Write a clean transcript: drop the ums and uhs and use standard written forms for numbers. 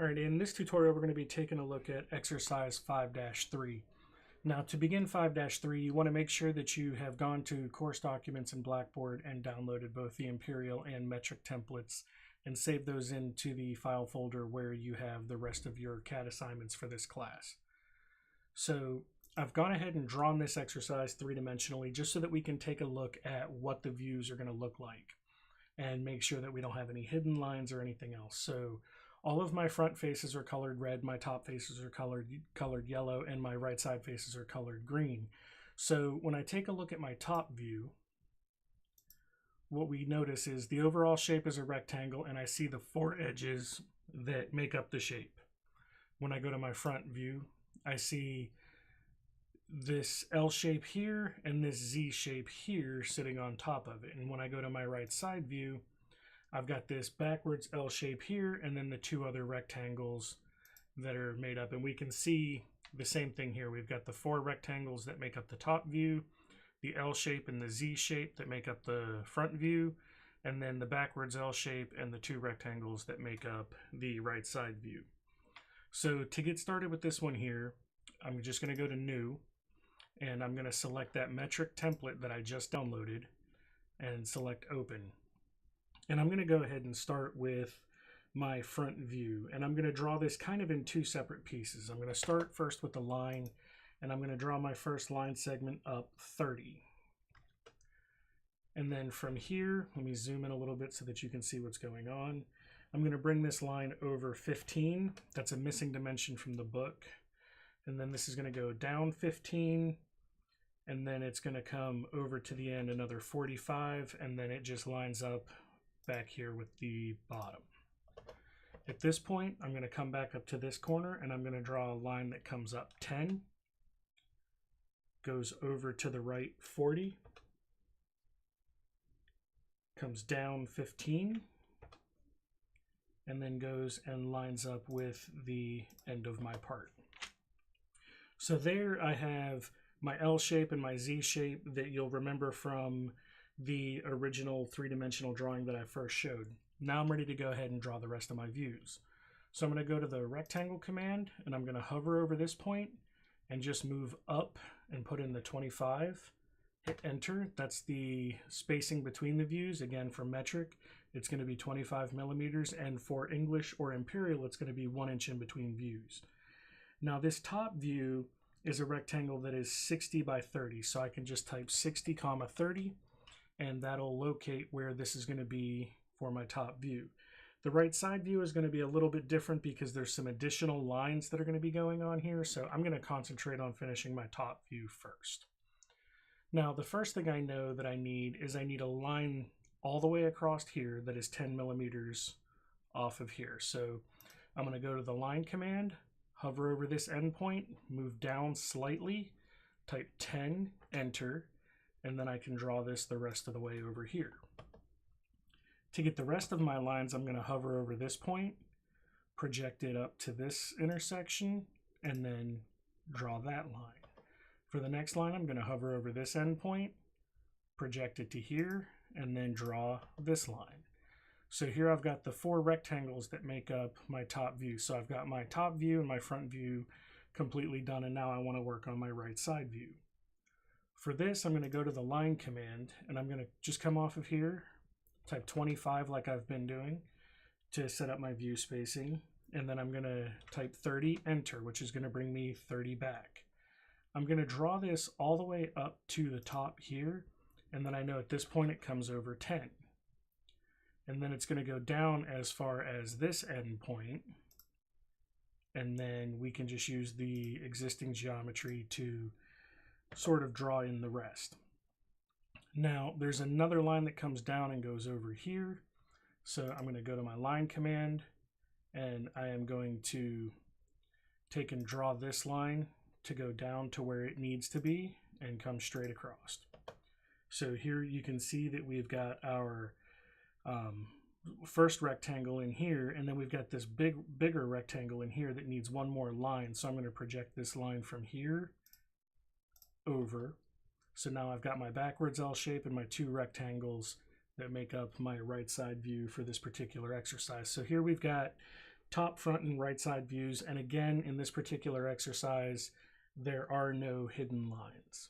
All right, in this tutorial, we're going to be taking a look at exercise 5-3. Now, to begin 5-3, you want to make sure that you have gone to course documents in Blackboard and downloaded both the imperial and metric templates and saved those into the file folder where you have the rest of your CAD assignments for this class. So I've gone ahead and drawn this exercise three-dimensionally just so that we can take a look at what the views are going to look like and make sure that we don't have any hidden lines or anything else. So all of my front faces are colored red, my top faces are colored yellow, and my right side faces are colored green. So when I take a look at my top view, what we notice is the overall shape is a rectangle, and I see the four edges that make up the shape. When I go to my front view, I see this L shape here and this Z shape here sitting on top of it. And when I go to my right side view, I've got this backwards L shape here and then the two other rectangles that are made up. And we can see the same thing here. We've got the four rectangles that make up the top view, the L shape and the Z shape that make up the front view, and then the backwards L shape and the two rectangles that make up the right side view. So to get started with this one here, I'm just going to go to New, and I'm going to select that metric template that I just downloaded and select Open. And I'm going to go ahead and start with my front view, and I'm going to draw this kind of in two separate pieces. I'm going to start first with the line, and I'm going to draw my first line segment up 30. And then from here, let me zoom in a little bit so that you can see what's going on. I'm going to bring this line over 15. That's a missing dimension from the book. And then this is going to go down 15, and then it's going to come over to the end another 45, and then it just lines up back here with the bottom. At this point, I'm going to come back up to this corner, and I'm going to draw a line that comes up 10, goes over to the right 40, comes down 15, and then goes and lines up with the end of my part. So there I have my L shape and my Z shape that you'll remember from the original three-dimensional drawing that I first showed. Now I'm ready to go ahead and draw the rest of my views. So I'm going to go to the rectangle command, and I'm going to hover over this point and just move up and put in the 25. Hit enter. That's the spacing between the views. Again, for metric, it's going to be 25 millimeters, and for English or imperial, it's going to be 1 inch in between views. Now this top view is a rectangle that is 60 by 30, so I can just type 60, 30, and that'll locate where this is going to be for my top view. The right side view is going to be a little bit different because there's some additional lines that are going to be going on here, so I'm going to concentrate on finishing my top view first. Now, the first thing I know that I need is I need a line all the way across here that is 10 millimeters off of here. So I'm going to go to the line command, hover over this endpoint, move down slightly, type 10, enter, and then I can draw this the rest of the way over here. To get the rest of my lines, I'm going to hover over this point, project it up to this intersection, and then draw that line. For the next line, I'm going to hover over this endpoint, project it to here, and then draw this line. So here I've got the four rectangles that make up my top view. So I've got my top view and my front view completely done, and now I want to work on my right side view. For this, I'm going to go to the line command, and I'm going to just come off of here, type 25 like I've been doing to set up my view spacing, and then I'm going to type 30, enter, which is going to bring me 30 back. I'm going to draw this all the way up to the top here, and then I know at this point it comes over 10. And then it's going to go down as far as this end point, and then we can just use the existing geometry to sort of draw in the rest. Now there's another line that comes down and goes over here, so I'm going to go to my line command, and I am going to take and draw this line to go down to where it needs to be and come straight across. So here you can see that we've got our first rectangle in here, and then we've got this bigger rectangle in here that needs one more line. So I'm going to project this line from here over. So now I've got my backwards L shape and my two rectangles that make up my right side view for this particular exercise. So here we've got top, front, and right side views. And again, in this particular exercise, there are no hidden lines.